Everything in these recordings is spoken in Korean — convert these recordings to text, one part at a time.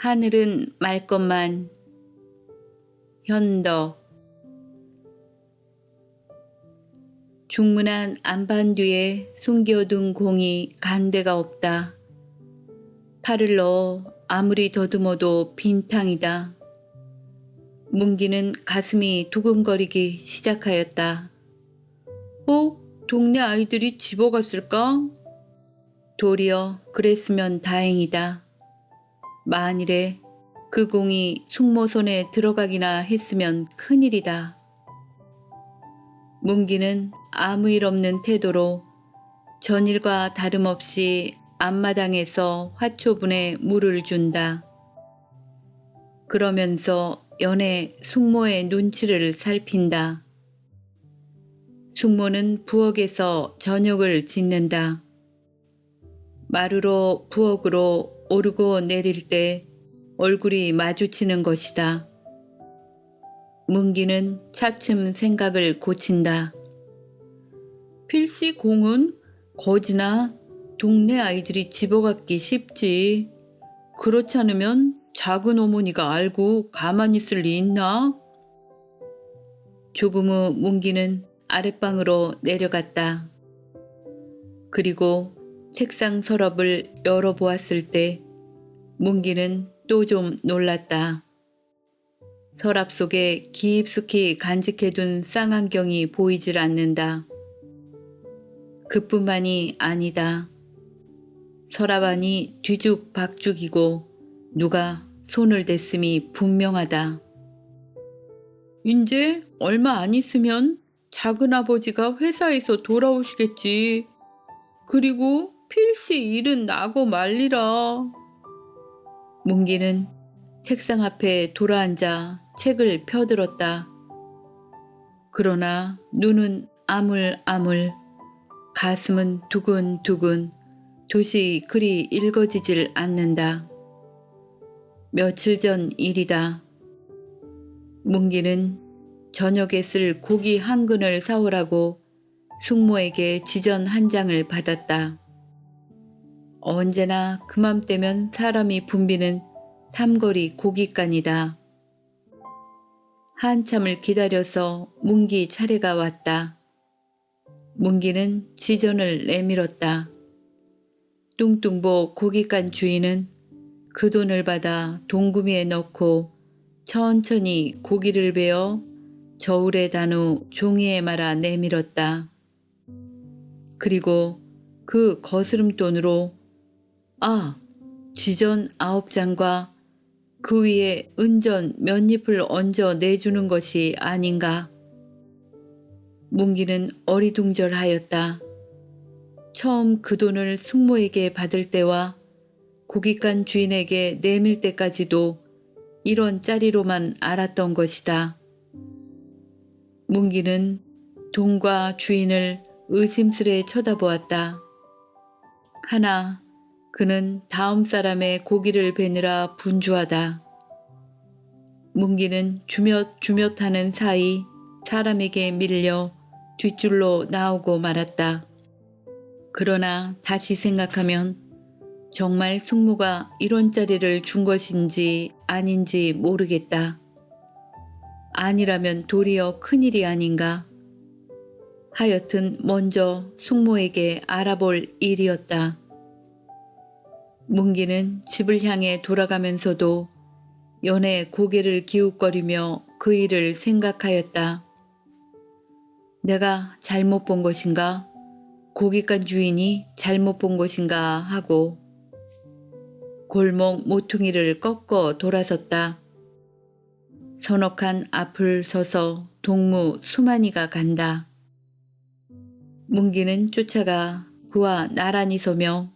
하늘은 맑건만. 현덕. 중문안 안반 뒤에 숨겨둔 공이 간데가 없다. 팔을 넣어 아무리 더듬어도 빈탕이다. 문기는 가슴이 두근거리기 시작하였다. 동네 아이들이 집어갔을까? 도리어 그랬으면 다행이다. 만일에 그 공이 숙모 손에 들어가기나 했으면 큰일이다. 문기는 아무 일 없는 태도로 전일과 다름없이 앞마당에서 화초분에 물을 준다. 그러면서 연애 숙모의 눈치를 살핀다. 숙모는 부엌에서 저녁을 짓는다. 마루로 부엌으로 오르고 내릴 때 얼굴이 마주치는 것이다. 문기는 차츰 생각을 고친다. 필시 공은 거지나 동네 아이들이 집어갔기 쉽지. 그렇지 않으면 작은 어머니가 알고 가만히 있을 리 있나? 조금 후 문기는 아랫방으로 내려갔다. 그리고 책상 서랍을 열어보았을 때 문기는 또 좀 놀랐다. 서랍 속에 깊숙이 간직해둔 쌍안경이 보이질 않는다. 그뿐만이 아니다. 서랍 안이 뒤죽박죽이고 누가 손을 댔음이 분명하다. 이제 얼마 안 있으면 작은아버지가 회사에서 돌아오시겠지. 그리고 필시 일은 나고 말리라. 문기는 책상 앞에 돌아앉아 책을 펴들었다. 그러나 눈은 아물아물, 가슴은 두근두근, 도시 글이 읽어지질 않는다. 며칠 전 일이다. 문기는 저녁에 쓸 고기 한 근을 사오라고 숙모에게 지전 한 장을 받았다. 언제나 그맘때면 사람이 붐비는 탐거리 고깃간이다. 한참을 기다려서 문기 차례가 왔다. 문기는 지전을 내밀었다. 뚱뚱보 고깃간 주인은 그 돈을 받아 동구미에 넣고 천천히 고기를 베어 저울에 단 후 종이에 말아 내밀었다. 그리고 그 거스름돈으로 지전 9장과 그 위에 은전 몇 잎을 얹어 내주는 것이 아닌가. 문기는 어리둥절하였다. 처음 그 돈을 숙모에게 받을 때와 고깃간 주인에게 내밀 때까지도 이런 짜리로만 알았던 것이다. 문기는 돈과 주인을 의심스레 쳐다보았다. 하나, 그는 다음 사람의 고기를 베느라 분주하다. 문기는 주몇주몇하는 사이 사람에게 밀려 뒷줄로 나오고 말았다. 그러나 다시 생각하면 정말 숙모가 이런 짜리를 준 것인지 아닌지 모르겠다. 아니라면 도리어 큰일이 아닌가. 하여튼 먼저 숙모에게 알아볼 일이었다. 문기는 집을 향해 돌아가면서도 연애 고개를 기웃거리며 그 일을 생각하였다. 내가 잘못 본 것인가? 고깃간 주인이 잘못 본 것인가 하고 골목 모퉁이를 꺾어 돌아섰다. 서너 칸 앞을 서서 동무 수만이가 간다. 문기는 쫓아가 그와 나란히 서며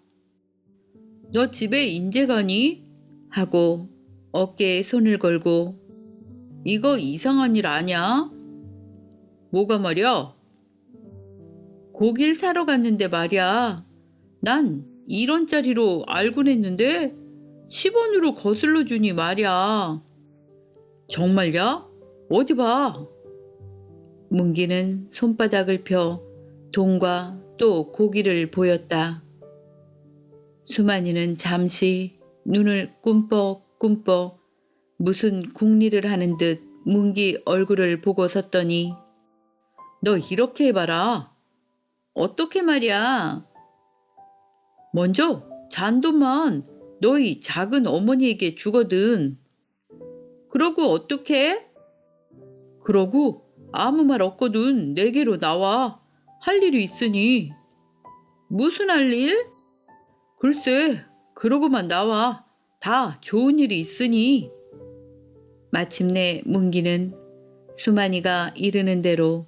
너 집에 인제 가니? 하고 어깨에 손을 걸고 이거 이상한 일 아냐? 뭐가 말이야? 고기를 사러 갔는데 말이야. 난 1원짜리로 알곤 했는데 10원으로 거슬러 주니 말이야. 정말야? 어디 봐. 문기는 손바닥을 펴 돈과 또 고기를 보였다. 수만이는 잠시 눈을 꿈뻑 꿈뻑 무슨 궁리를 하는 듯 문기 얼굴을 보고 섰더니 너 이렇게 해봐라. 어떻게 말이야. 먼저 잔돈만 너희 작은 어머니에게 주거든. 그러고 어떻게? 그러고 아무 말 없거든 내게로 나와. 할 일이 있으니. 무슨 할 일? 글쎄, 그러고만 나와. 다 좋은 일이 있으니. 마침내 문기는 수만이가 이르는 대로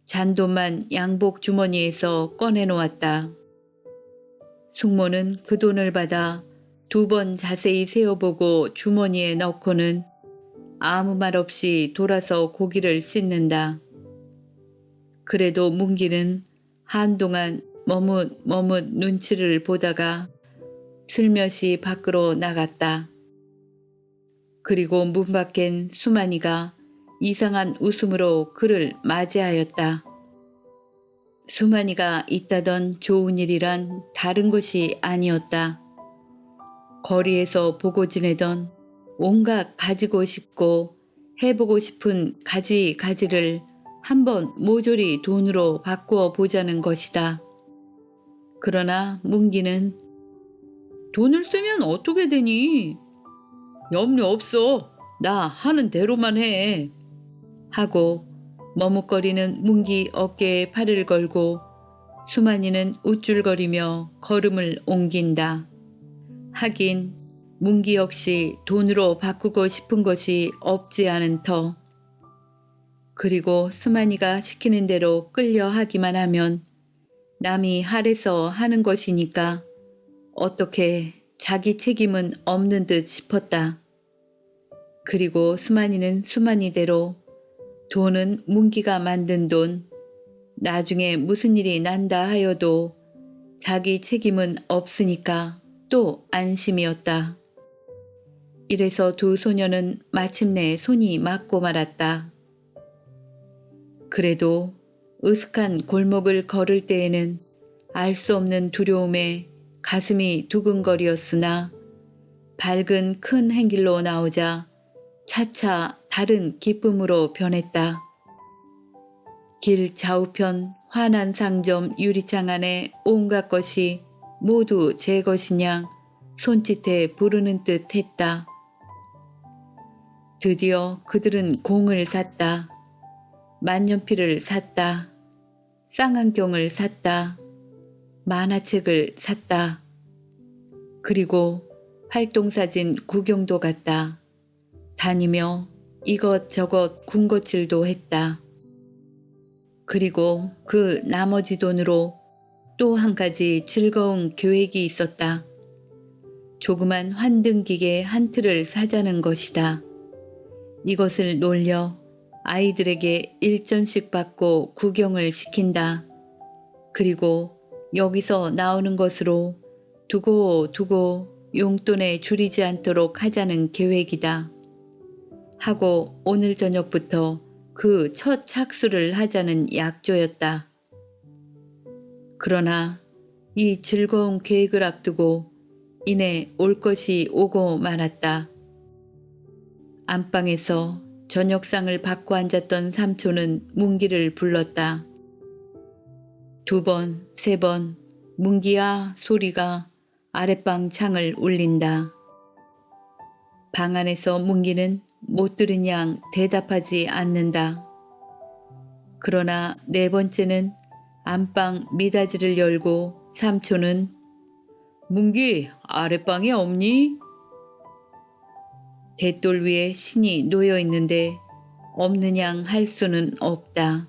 잔돈만 양복 주머니에서 꺼내놓았다. 숙모는 그 돈을 받아 2번 자세히 세어보고 주머니에 넣고는 아무 말 없이 돌아서 고기를 씻는다. 그래도 문기는 한동안 머뭇머뭇 눈치를 보다가 슬며시 밖으로 나갔다. 그리고 문 밖엔 수만이가 이상한 웃음으로 그를 맞이하였다. 수만이가 있다던 좋은 일이란 다른 것이 아니었다. 거리에서 보고 지내던 온갖 가지고 싶고 해보고 싶은 가지가지를 한번 모조리 돈으로 바꾸어 보자는 것이다. 그러나 문기는 돈을 쓰면 어떻게 되니? 염려 없어. 나 하는 대로만 해. 하고 머뭇거리는 문기 어깨에 팔을 걸고 수만이는 우쭐거리며 걸음을 옮긴다. 하긴 문기 역시 돈으로 바꾸고 싶은 것이 없지 않은 터. 그리고 수만이가 시키는 대로 끌려 하기만 하면 남이 할애서 하는 것이니까 어떻게 자기 책임은 없는 듯 싶었다. 그리고 수만이는 수만이대로 돈은 문기가 만든 돈, 나중에 무슨 일이 난다 하여도 자기 책임은 없으니까 또 안심이었다. 이래서 두 소녀는 마침내 손이 맞고 말았다. 그래도 으슥한 골목을 걸을 때에는 알 수 없는 두려움에 가슴이 두근거리었으나 밝은 큰 행길로 나오자 차차 다른 기쁨으로 변했다. 길 좌우편 환한 상점 유리창 안에 온갖 것이 모두 제 것이냐 손짓해 부르는 듯 했다. 드디어 그들은 공을 샀다. 만년필을 샀다. 쌍안경을 샀다. 만화책을 샀다. 그리고 활동사진 구경도 갔다. 다니며 이것저것 군것질도 했다. 그리고 그 나머지 돈으로 또 한 가지 즐거운 계획이 있었다. 조그만 환등기계 한 틀을 사자는 것이다. 이것을 놀려 아이들에게 일전씩 받고 구경을 시킨다. 그리고 여기서 나오는 것으로 두고 용돈에 줄이지 않도록 하자는 계획이다. 하고 오늘 저녁부터 그 첫 착수를 하자는 약조였다. 그러나 이 즐거운 계획을 앞두고 이내 올 것이 오고 말았다. 안방에서 저녁상을 받고 앉았던 삼촌은 문기를 불렀다. 2번, 3번 문기야 소리가 아랫방 창을 울린다. 방 안에서 문기는 못 들은 양 대답하지 않는다. 그러나 4번째는 안방 미닫이를 열고 삼촌은 문기 아랫방에 없니? 대돌 위에 신이 놓여 있는데 없는 양 할 수는 없다.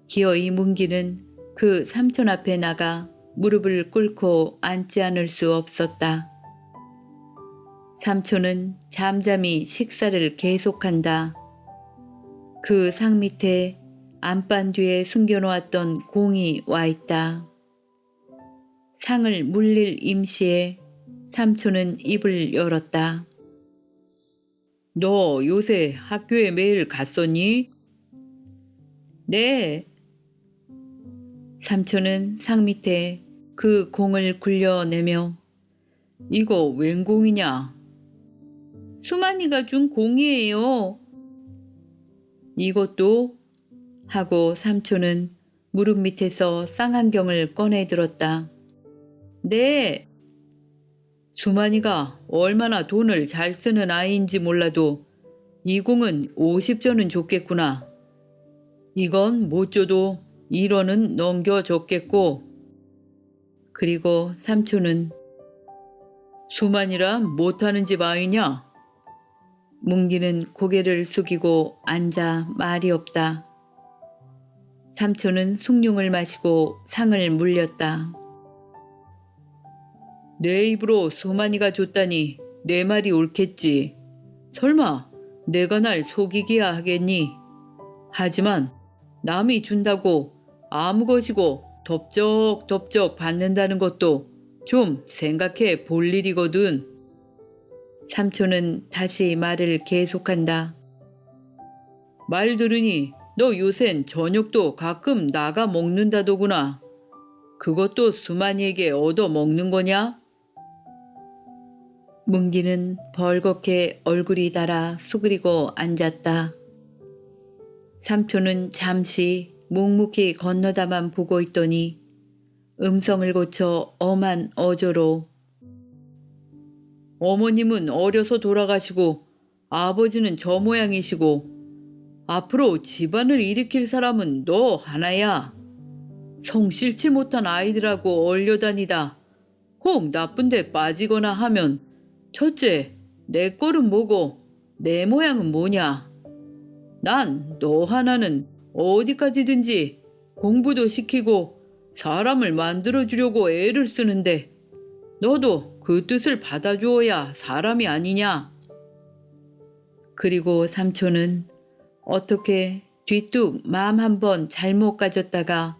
기어이 문기는 그 삼촌 앞에 나가 무릎을 꿇고 앉지 않을 수 없었다. 삼촌은 잠잠히 식사를 계속한다. 그 상 밑에 안반 뒤에 숨겨놓았던 공이 와 있다. 상을 물릴 임시에 삼촌은 입을 열었다. 너 요새 학교에 매일 갔었니? 네. 삼촌은 상 밑에 그 공을 굴려내며 이거 웬 공이냐? 수만이가 준 공이에요. 이것도? 하고 삼촌은 무릎 밑에서 쌍안경을 꺼내 들었다. 네. 수만이가 얼마나 돈을 잘 쓰는 아이인지 몰라도 이 공은 50전은 줬겠구나. 이건 못 줘도 1원은 넘겨줬겠고. 그리고 삼촌은 수만이란 못하는 집 아이냐? 뭉기는 고개를 숙이고 앉아 말이 없다. 삼촌은 숭늉을 마시고 상을 물렸다. 내 입으로 수만이가 줬다니 내 말이 옳겠지. 설마 내가 날 속이기야 하겠니? 하지만 남이 준다고 아무 것이고 덥적덥적 받는다는 것도 좀 생각해 볼 일이거든. 삼촌은 다시 말을 계속한다. 말 들으니 너 요샌 저녁도 가끔 나가 먹는다더구나. 그것도 수만이에게 얻어 먹는 거냐? 뭉기는 벌겋게 얼굴이 달아 수그리고 앉았다. 삼촌은 잠시 묵묵히 건너다만 보고 있더니 음성을 고쳐 엄한 어조로 어머님은 어려서 돌아가시고 아버지는 저 모양이시고 앞으로 집안을 일으킬 사람은 너 하나야. 성 싫지 못한 아이들하고 얼려다니다 혹 나쁜 데 빠지거나 하면 첫째, 내 꼴은 뭐고 내 모양은 뭐냐. 난 너 하나는 어디까지든지 공부도 시키고 사람을 만들어주려고 애를 쓰는데 너도 그 뜻을 받아주어야 사람이 아니냐. 그리고 삼촌은 어떻게 뒤뚝 마음 한번 잘못 가졌다가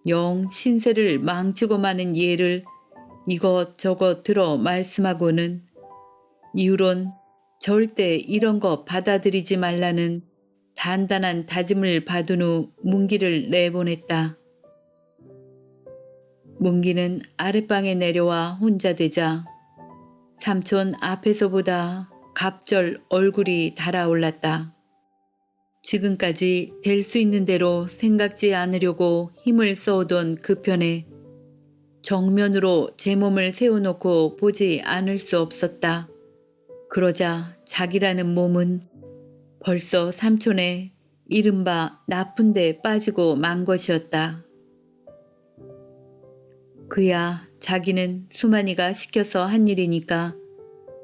영 신세를 망치고 마는 예를 이것저것 들어 말씀하고는 이후론 절대 이런 거 받아들이지 말라는 단단한 다짐을 받은 후 문기를 내보냈다. 문기는 아랫방에 내려와 혼자 되자 삼촌 앞에서보다 갑절 얼굴이 달아올랐다. 지금까지 될 수 있는 대로 생각지 않으려고 힘을 써오던 그 편에 정면으로 제 몸을 세워놓고 보지 않을 수 없었다. 그러자 자기라는 몸은 벌써 삼촌의 이른바 나쁜 데 빠지고 만 것이었다. 그야 자기는 수만이가 시켜서 한 일이니까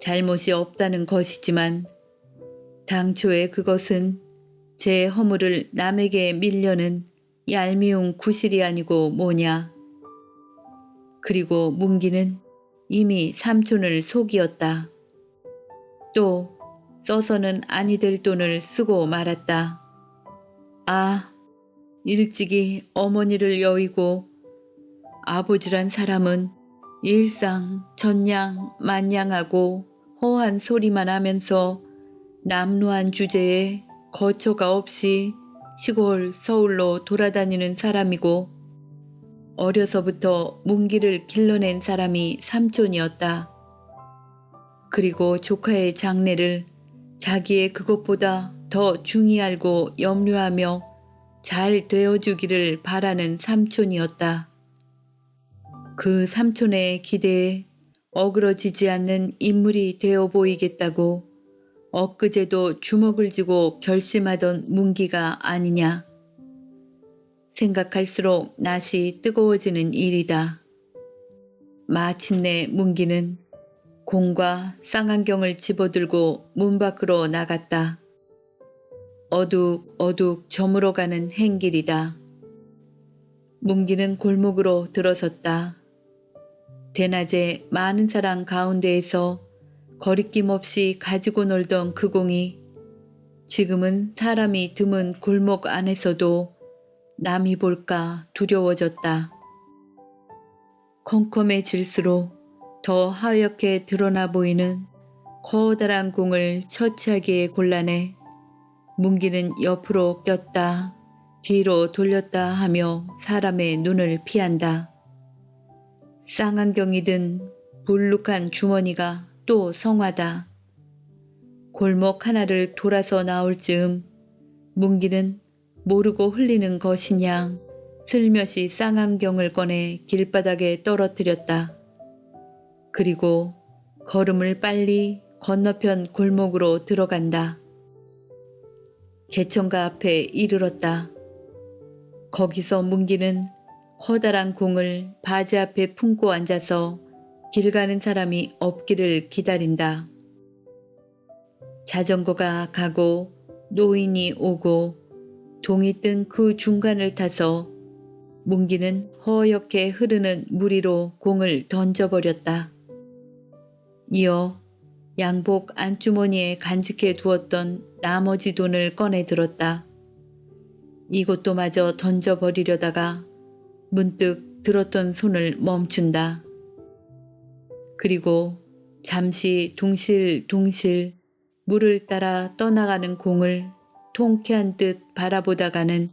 잘못이 없다는 것이지만 당초에 그것은 제 허물을 남에게 밀려는 얄미운 구실이 아니고 뭐냐. 그리고 문기는 이미 삼촌을 속이었다. 또 써서는 아니 될 돈을 쓰고 말았다. 아, 일찍이 어머니를 여의고 아버지란 사람은 일상 전양 만양하고 허한 소리만 하면서 남루한 주제에 거처가 없이 시골 서울로 돌아다니는 사람이고 어려서부터 문기를 길러낸 사람이 삼촌이었다. 그리고 조카의 장래를 자기의 그것보다 더 중히 알고 염려하며 잘 되어주기를 바라는 삼촌이었다. 그 삼촌의 기대에 어그러지지 않는 인물이 되어 보이겠다고 엊그제도 주먹을 쥐고 결심하던 문기가 아니냐. 생각할수록 낯이 뜨거워지는 일이다. 마침내 문기는 공과 쌍안경을 집어들고 문 밖으로 나갔다. 어둑어둑 저물어가는 행길이다. 문기는 골목으로 들어섰다. 대낮에 많은 사람 가운데에서 거리낌 없이 가지고 놀던 그 공이 지금은 사람이 드문 골목 안에서도 남이 볼까 두려워졌다. 컴컴해질수록 더 하얗게 드러나 보이는 커다란 공을 처치하기에 곤란해 문기는 옆으로 꼈다 뒤로 돌렸다 하며 사람의 눈을 피한다. 쌍안경이 든 불룩한 주머니가 또 성하다. 골목 하나를 돌아서 나올 즈음 문기는 모르고 흘리는 것이냐 슬며시 쌍안경을 꺼내 길바닥에 떨어뜨렸다. 그리고 걸음을 빨리 건너편 골목으로 들어간다. 개천가 앞에 이르렀다. 거기서 문기는 커다란 공을 바지 앞에 품고 앉아서 길 가는 사람이 없기를 기다린다. 자전거가 가고 노인이 오고 동이 뜬 그 중간을 타서 문기는 허옇게 흐르는 물 위로 공을 던져버렸다. 이어 양복 안주머니에 간직해 두었던 나머지 돈을 꺼내 들었다. 이것도 마저 던져버리려다가 문득 들었던 손을 멈춘다. 그리고 잠시 둥실둥실 물을 따라 떠나가는 공을 통쾌한 듯 바라보다가는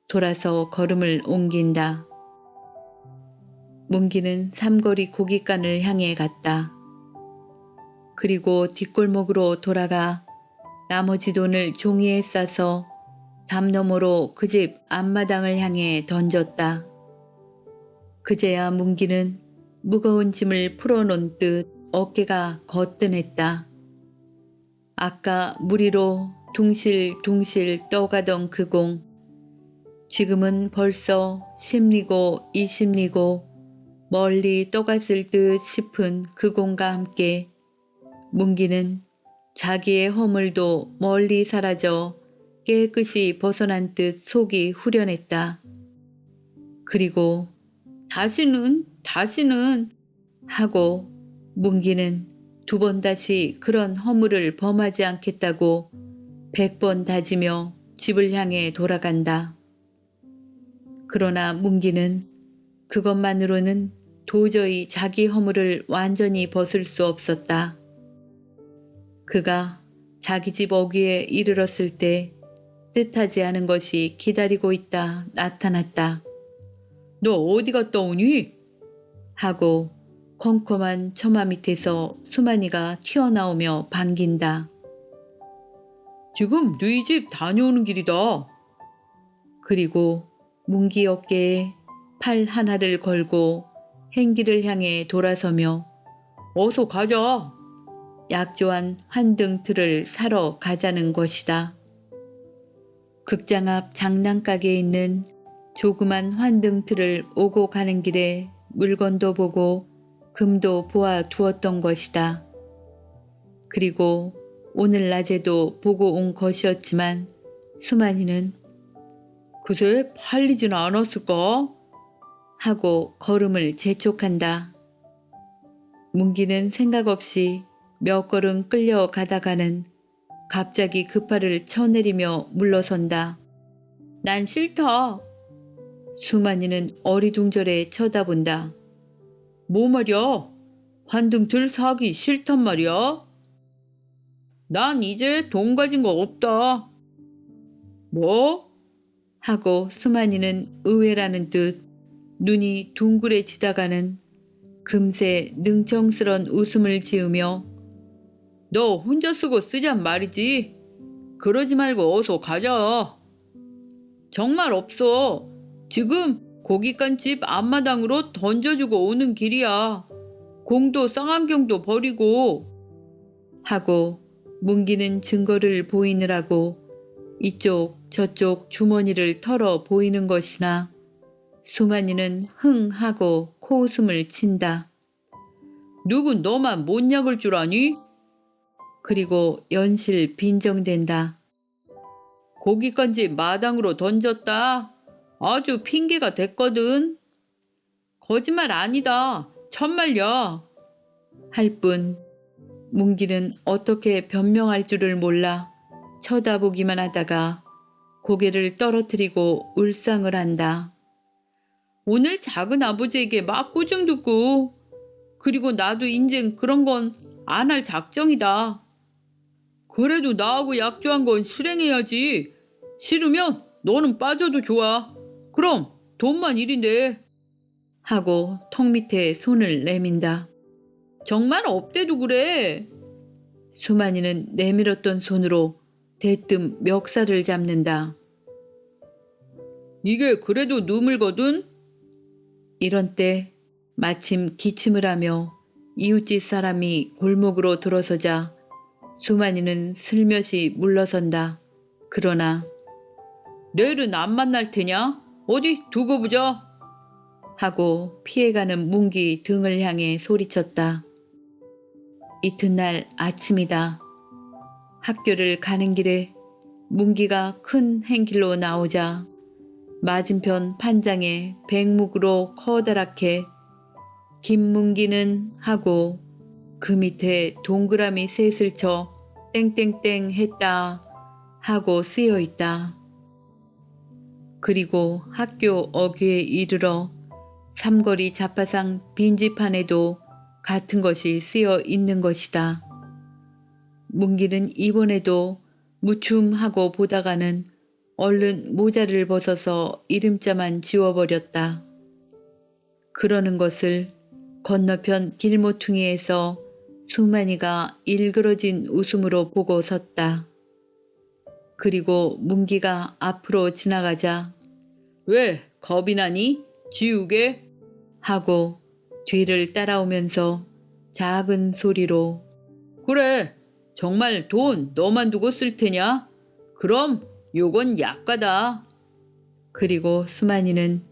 돌아서 걸음을 옮긴다. 문기는 삼거리 고깃간을 향해 갔다. 그리고 뒷골목으로 돌아가 나머지 돈을 종이에 싸서 담 너머로 그 집 앞마당을 향해 던졌다. 그제야 문기는 무거운 짐을 풀어놓은 듯 어깨가 거뜬했다. 아까 물 위로 둥실둥실 떠가던 그 공, 지금은 벌써 10리고 20리고 멀리 떠갔을 듯 싶은 그 공과 함께 문기는 자기의 허물도 멀리 사라져 깨끗이 벗어난 듯 속이 후련했다. 그리고 다시는 하고 문기는 2번 다시 그런 허물을 범하지 않겠다고 100번 다지며 집을 향해 돌아간다. 그러나 문기는 그것만으로는 도저히 자기 허물을 완전히 벗을 수 없었다. 그가 자기 집 어귀에 이르렀을 때 뜻하지 않은 것이 기다리고 있다 나타났다. 너 어디 갔다 오니? 하고 컴컴한 처마 밑에서 수만이가 튀어나오며 반긴다. 지금 너희 집 다녀오는 길이다. 그리고 문기 어깨에 팔 하나를 걸고 행기를 향해 돌아서며 어서 가자. 약조한 환등틀을 사러 가자는 것이다. 극장 앞 장난가게에 있는 조그만 환등틀을 오고 가는 길에 물건도 보고 금도 보아 두었던 것이다. 그리고 오늘 낮에도 보고 온 것이었지만 수만이는 그새 팔리진 않았을까? 하고 걸음을 재촉한다. 문기는 생각 없이 몇 걸음 끌려가다가는 갑자기 그 팔을 쳐내리며 물러선다. 난 싫다. 수만이는 어리둥절해 쳐다본다. 뭐 말이야? 환등틀 사기 싫단 말이야? 난 이제 돈 가진 거 없다. 뭐? 하고 수만이는 의외라는 듯 눈이 둥그레지다가는 금세 능청스런 웃음을 지으며 너 혼자 쓰고 쓰잔 말이지. 그러지 말고 어서 가자. 정말 없어. 지금 고깃간집 앞마당으로 던져주고 오는 길이야. 공도 쌍안경도 버리고. 하고 문기는 증거를 보이느라고 이쪽 저쪽 주머니를 털어 보이는 것이나 수만이는 흥 하고 코웃음을 친다. 누군 너만 못 약을 줄 아니? 그리고 연실 빈정댄다. 고깃간집 마당으로 던졌다. 아주 핑계가 됐거든. 거짓말 아니다. 천말이야. 할 뿐 문기는 어떻게 변명할 줄을 몰라 쳐다보기만 하다가 고개를 떨어뜨리고 울상을 한다. 오늘 작은 아버지에게 막 꾸중 듣고 그리고 나도 인젠 그런 건 안 할 작정이다. 그래도 나하고 약조한 건 실행해야지. 싫으면 너는 빠져도 좋아. 그럼 돈만 일인데. 하고 턱 밑에 손을 내민다. 정말 업대도 그래. 수만이는 내밀었던 손으로 대뜸 멱살을 잡는다. 이게 그래도 누물거든? 이런 때 마침 기침을 하며 이웃집 사람이 골목으로 들어서자 수만이는 슬며시 물러선다. 그러나 내일은 안 만날 테냐? 어디 두고 보자. 하고 피해가는 문기 등을 향해 소리쳤다. 이튿날 아침이다. 학교를 가는 길에 문기가 큰 행길로 나오자 맞은편 판장에 백묵으로 커다랗게 김문기는 하고 그 밑에 동그라미 셋을 쳐 땡땡땡 했다 하고 쓰여 있다. 그리고 학교 어귀에 이르러 삼거리 자파상 빈집판에도 같은 것이 쓰여 있는 것이다. 문기는 이번에도 무춤하고 보다가는 얼른 모자를 벗어서 이름자만 지워버렸다. 그러는 것을 건너편 길모퉁이에서 수만이가 일그러진 웃음으로 보고 섰다. 그리고 문기가 앞으로 지나가자 왜 겁이 나니? 지우개? 하고 뒤를 따라오면서 작은 소리로 그래 정말 돈 너만 두고 쓸 테냐? 그럼 요건 약가다. 그리고 수만이는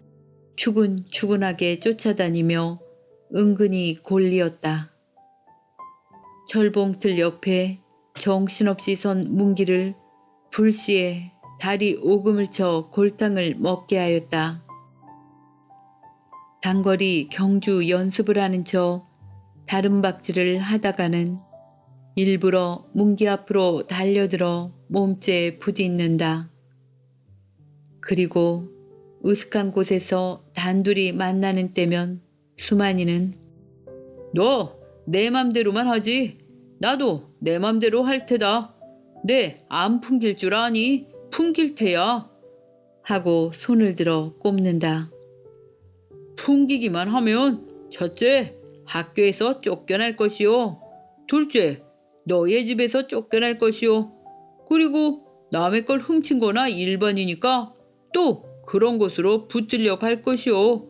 추근추근하게 쫓아다니며 은근히 골리었다. 철봉틀 옆에 정신없이 선 문기를 불시에 다리 오금을 쳐 골탕을 먹게 하였다. 장거리 경주 연습을 하는 척 다름박질을 하다가는 일부러 문기 앞으로 달려들어 몸째 부딪는다. 그리고 으슥한 곳에서 단둘이 만나는 때면 수만이는 너 내 맘대로만 하지. 나도 내 맘대로 할 테다. 내 안 풍길 줄 아니? 풍길 테야. 하고 손을 들어 꼽는다. 풍기기만 하면 첫째 학교에서 쫓겨날 것이요. 둘째 너의 집에서 쫓겨날 것이요. 그리고 남의 걸 훔친 거나 일반이니까 또 그런 곳으로 붙들려 갈 것이요.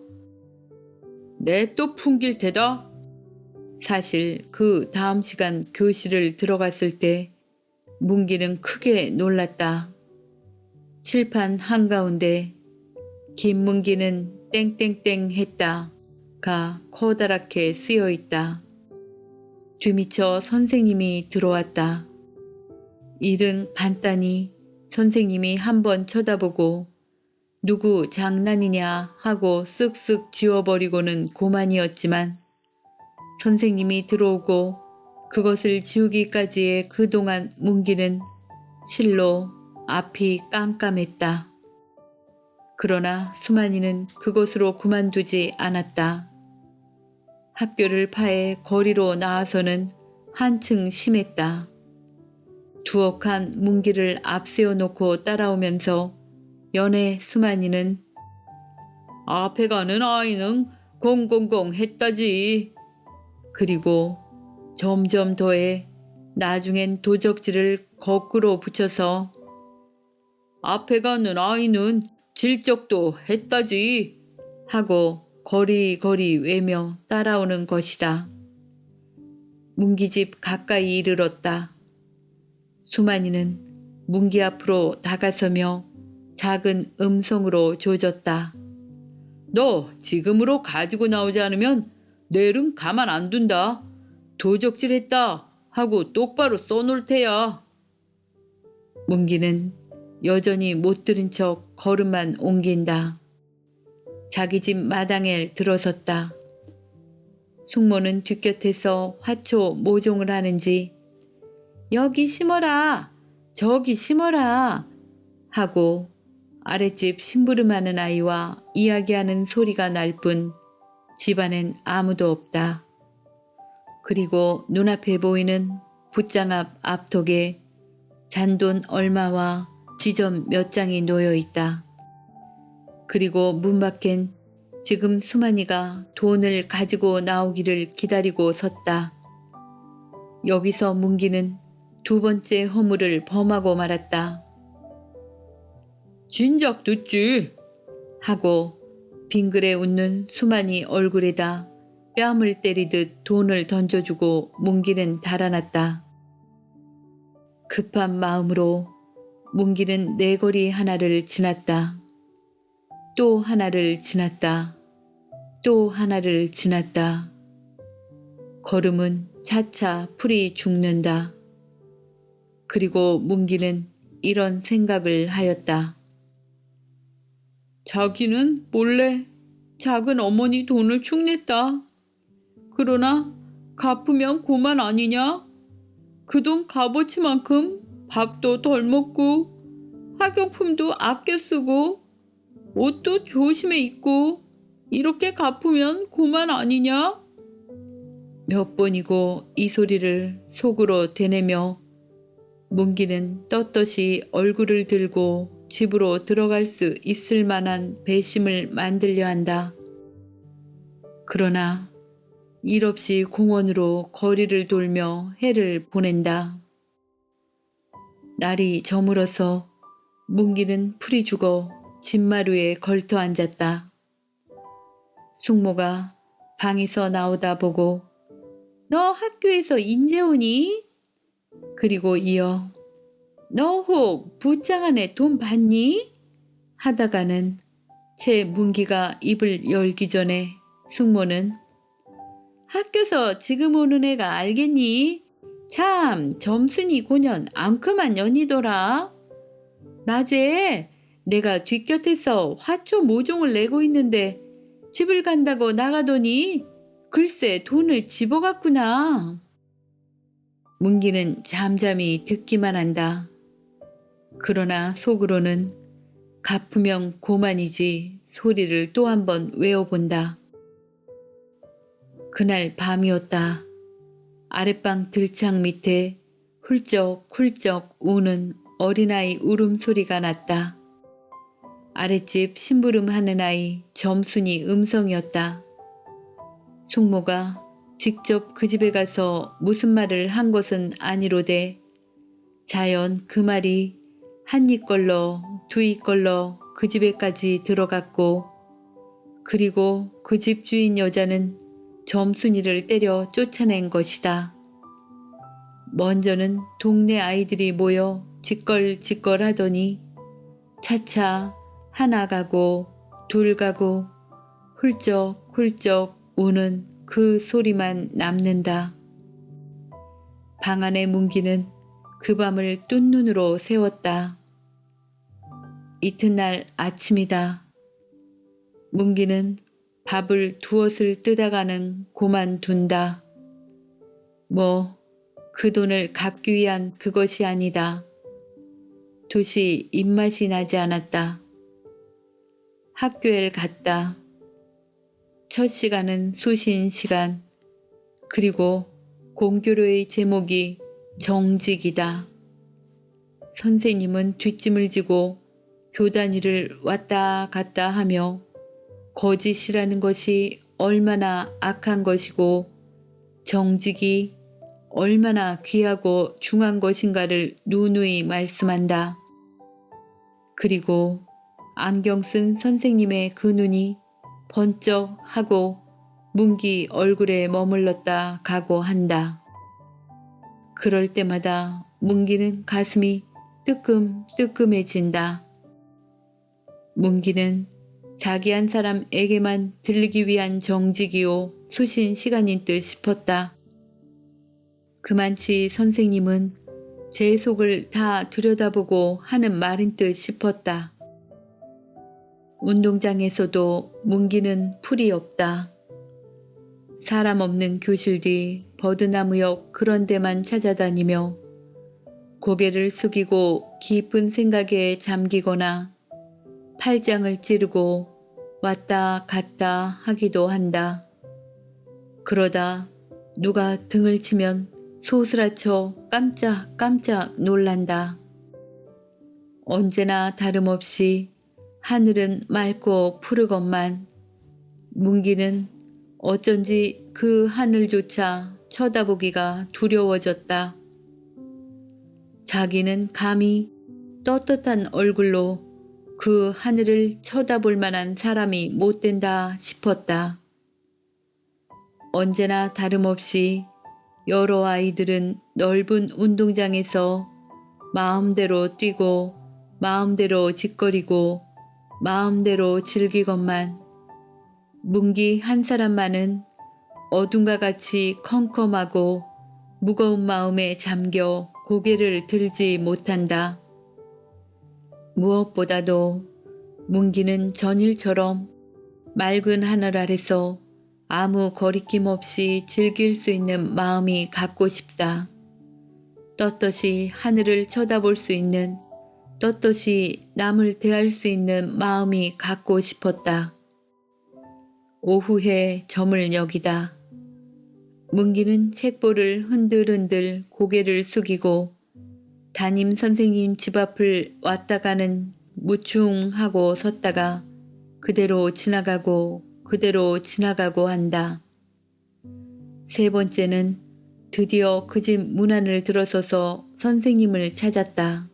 내 또 풍길 테다. 사실 그 다음 시간 교실을 들어갔을 때 문기는 크게 놀랐다. 칠판 한가운데 김문기는 땡땡땡 했다가 커다랗게 쓰여 있다. 뒤미처 선생님이 들어왔다. 일은 간단히 선생님이 한번 쳐다보고 누구 장난이냐 하고 쓱쓱 지워버리고는 고만이었지만 선생님이 들어오고 그것을 지우기까지의 그동안 문기는 실로 앞이 깜깜했다. 그러나 수만이는 그것으로 그만두지 않았다. 학교를 파해 거리로 나와서는 한층 심했다. 두억한 문기를 앞세워 놓고 따라오면서 연애 수만이는 앞에 가는 아이는 공공공 했다지. 그리고 점점 더해 나중엔 도적질을 거꾸로 붙여서 앞에 가는 아이는 질적도 했다지 하고 거리거리 외며 따라오는 것이다. 문기집 가까이 이르렀다. 수만이는 문기 앞으로 다가서며 작은 음성으로 조졌다. 너 지금으로 가지고 나오지 않으면 내일은 가만 안 둔다. 도적질했다 하고 똑바로 써놓을 테야. 문기는 여전히 못 들은 척 걸음만 옮긴다. 자기 집 마당에 들어섰다. 숙모는 뒷곁에서 화초 모종을 하는지 여기 심어라, 저기 심어라 하고 아랫집 심부름하는 아이와 이야기하는 소리가 날 뿐 집안엔 아무도 없다. 그리고 눈앞에 보이는 붓장앞 앞독에 잔돈 얼마와 지점 몇 장이 놓여 있다. 그리고 문 밖엔 지금 수만이가 돈을 가지고 나오기를 기다리고 섰다. 여기서 문기는 두 번째 허물을 범하고 말았다. 진작 듣지. 하고 빙그레 웃는 수만이 얼굴에다 뺨을 때리듯 돈을 던져주고 문기는 달아났다. 급한 마음으로 문기는 네거리 하나를 지났다. 또 하나를 지났다. 또 하나를 지났다. 걸음은 차차 풀이 죽는다. 그리고 문기는 이런 생각을 하였다. 자기는 몰래 작은 어머니 돈을 축냈다. 그러나 갚으면 고만 아니냐? 그 돈 값어치만큼 밥도 덜 먹고 학용품도 아껴 쓰고 옷도 조심해 입고 이렇게 갚으면 고만 아니냐? 몇 번이고 이 소리를 속으로 되뇌며 문기는 떳떳이 얼굴을 들고 집으로 들어갈 수 있을 만한 배심을 만들려 한다. 그러나 일 없이 공원으로 거리를 돌며 해를 보낸다. 날이 저물어서 문기는 풀이 죽어 집마루에 걸터 앉았다. 숙모가 방에서 나오다 보고 너 학교에서 인제 오니? 그리고 이어 너 혹 부장 안에 돈 받니? 하다가는 채 문기가 입을 열기 전에 숙모는 학교서 지금 오는 애가 알겠니? 참 점순이 고년 앙큼한 년이더라. 낮에 내가 뒷곁에서 화초 모종을 내고 있는데 집을 간다고 나가더니 글쎄 돈을 집어갔구나. 문기는 잠잠히 듣기만 한다. 그러나 속으로는 갚으면 고만이지 소리를 또 한 번 외워본다. 그날 밤이었다. 아랫방 들창 밑에 훌쩍훌쩍 우는 어린아이 울음소리가 났다. 아랫집 심부름하는 아이 점순이 음성이었다. 숙모가 직접 그 집에 가서 무슨 말을 한 것은 아니로되 자연 그 말이 한 입 걸러 두 입 걸러 그 집에까지 들어갔고 그리고 그 집 주인 여자는 점순이를 때려 쫓아낸 것이다. 먼저는 동네 아이들이 모여 지껄지껄 하더니 차차 하나 가고 둘 가고 훌쩍훌쩍 우는 그 소리만 남는다. 방 안의 문기는 그 밤을 뜬 눈으로 세웠다. 이튿날 아침이다. 문기는 밥을 두엇을 뜯어가는 고만둔다. 뭐 그 돈을 갚기 위한 그것이 아니다. 도시 입맛이 나지 않았다. 학교에 갔다. 첫 시간은 수신 시간. 그리고 공교로의 제목이 정직이다. 선생님은 뒷짐을 지고 교단 위를 왔다 갔다 하며 거짓이라는 것이 얼마나 악한 것이고 정직이 얼마나 귀하고 중한 것인가를 누누이 말씀한다. 그리고 안경 쓴 선생님의 그 눈이 번쩍하고 문기 얼굴에 머물렀다 가고 한다. 그럴 때마다 문기는 가슴이 뜨끔뜨끔해진다. 문기는 자기 한 사람에게만 들리기 위한 정직이요 수신 시간인 듯 싶었다. 그만치 선생님은 제 속을 다 들여다보고 하는 말인 듯 싶었다. 운동장에서도 문기는 풀이 없다. 사람 없는 교실 뒤 버드나무역 그런 데만 찾아다니며 고개를 숙이고 깊은 생각에 잠기거나 팔짱을 찌르고 왔다 갔다 하기도 한다. 그러다 누가 등을 치면 소스라쳐 깜짝깜짝 놀란다. 언제나 다름없이 하늘은 맑고 푸르건만 문기는 어쩐지 그 하늘조차 쳐다보기가 두려워졌다. 자기는 감히 떳떳한 얼굴로 그 하늘을 쳐다볼 만한 사람이 못 된다 싶었다. 언제나 다름없이 여러 아이들은 넓은 운동장에서 마음대로 뛰고 마음대로 짓거리고 마음대로 즐기건만 문기 한 사람만은 어둠과 같이 컴컴하고 무거운 마음에 잠겨 고개를 들지 못한다. 무엇보다도 문기는 전일처럼 맑은 하늘 아래서 아무 거리낌 없이 즐길 수 있는 마음이 갖고 싶다. 떳떳이 하늘을 쳐다볼 수 있는, 떳떳이 남을 대할 수 있는 마음이 갖고 싶었다. 오후에 점을 여기다. 문기는 책보를 흔들흔들 고개를 숙이고 담임 선생님 집 앞을 왔다 가는 무충하고 섰다가 그대로 지나가고 그대로 지나가고 한다. 세 번째는 드디어 그 집 문 안을 들어서서 선생님을 찾았다.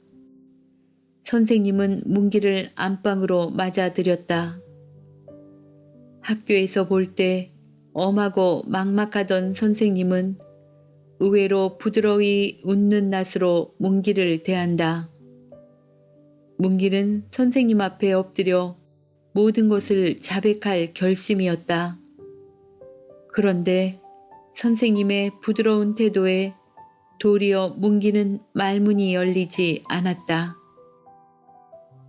선생님은 문기를 안방으로 맞아들였다. 학교에서 볼 때 엄하고 막막하던 선생님은 의외로 부드러이 웃는 낯으로 문기를 대한다. 문기는 선생님 앞에 엎드려 모든 것을 자백할 결심이었다. 그런데 선생님의 부드러운 태도에 도리어 문기는 말문이 열리지 않았다.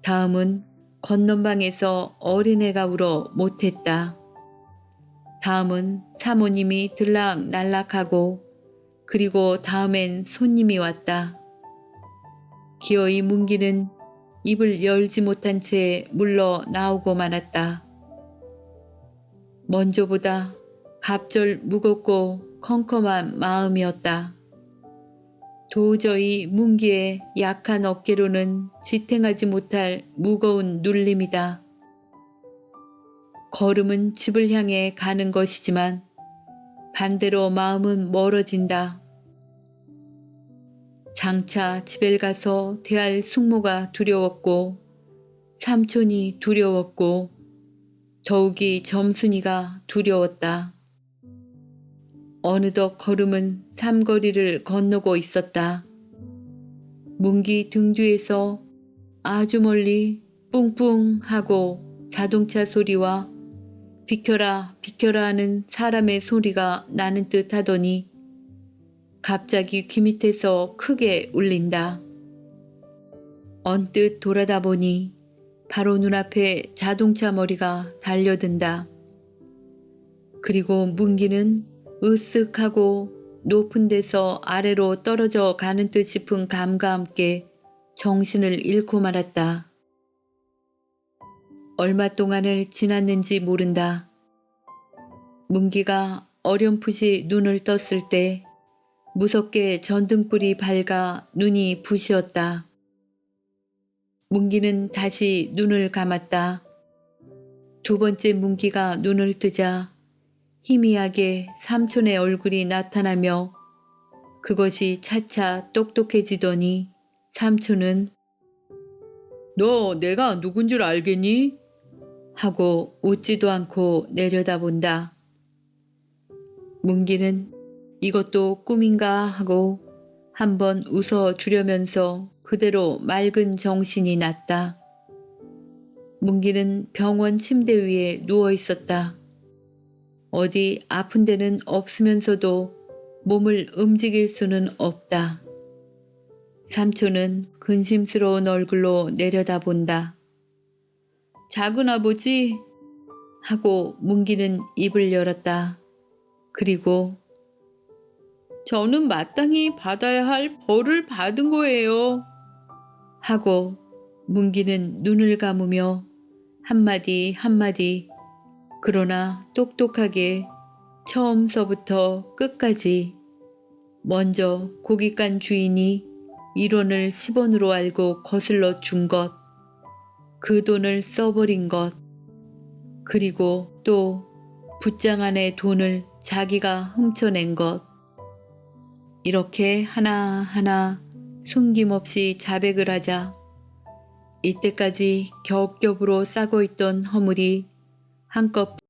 다음은 건넌방에서 어린애가 울어 못했다. 다음은 사모님이 들락날락하고 그리고 다음엔 손님이 왔다. 기어이 문기는 입을 열지 못한 채 물러 나오고 말았다. 먼저보다 갑절 무겁고 컴컴한 마음이었다. 도저히 문기의 약한 어깨로는 지탱하지 못할 무거운 눌림이다. 걸음은 집을 향해 가는 것이지만 반대로 마음은 멀어진다. 장차 집에 가서 대할 숙모가 두려웠고 삼촌이 두려웠고 더욱이 점순이가 두려웠다. 어느덧 걸음은 삼거리를 건너고 있었다. 문기 등 뒤에서 아주 멀리 뿡뿡 하고 자동차 소리와 비켜라 비켜라 하는 사람의 소리가 나는 듯 하더니 갑자기 귀 밑에서 크게 울린다. 언뜻 돌아다 보니 바로 눈앞에 자동차 머리가 달려든다. 그리고 문기는 으쓱하고 높은 데서 아래로 떨어져 가는 듯 싶은 감과 함께 정신을 잃고 말았다. 얼마 동안을 지났는지 모른다. 문기가 어렴풋이 눈을 떴을 때 무섭게 전등불이 밝아 눈이 부시었다. 문기는 다시 눈을 감았다. 두 번째 문기가 눈을 뜨자 희미하게 삼촌의 얼굴이 나타나며 그것이 차차 똑똑해지더니 삼촌은 너 내가 누군 줄 알겠니? 하고 웃지도 않고 내려다본다. 문기는 이것도 꿈인가 하고 한번 웃어주려면서 그대로 맑은 정신이 났다. 문기는 병원 침대 위에 누워 있었다. 어디 아픈 데는 없으면서도 몸을 움직일 수는 없다. 삼촌은 근심스러운 얼굴로 내려다본다. 작은아버지, 하고 문기는 입을 열었다. 그리고 저는 마땅히 받아야 할 벌을 받은 거예요. 하고 문기는 눈을 감으며 한마디 한마디 그러나 똑똑하게 처음서부터 끝까지 먼저 고깃 간 주인이 1원을 10원으로 알고 거슬러 준 것, 그 돈을 써버린 것, 그리고 또 붓장 안의 돈을 자기가 훔쳐낸 것, 이렇게 하나하나 숨김없이 자백을 하자 이때까지 겹겹으로 싸고 있던 허물이 한껏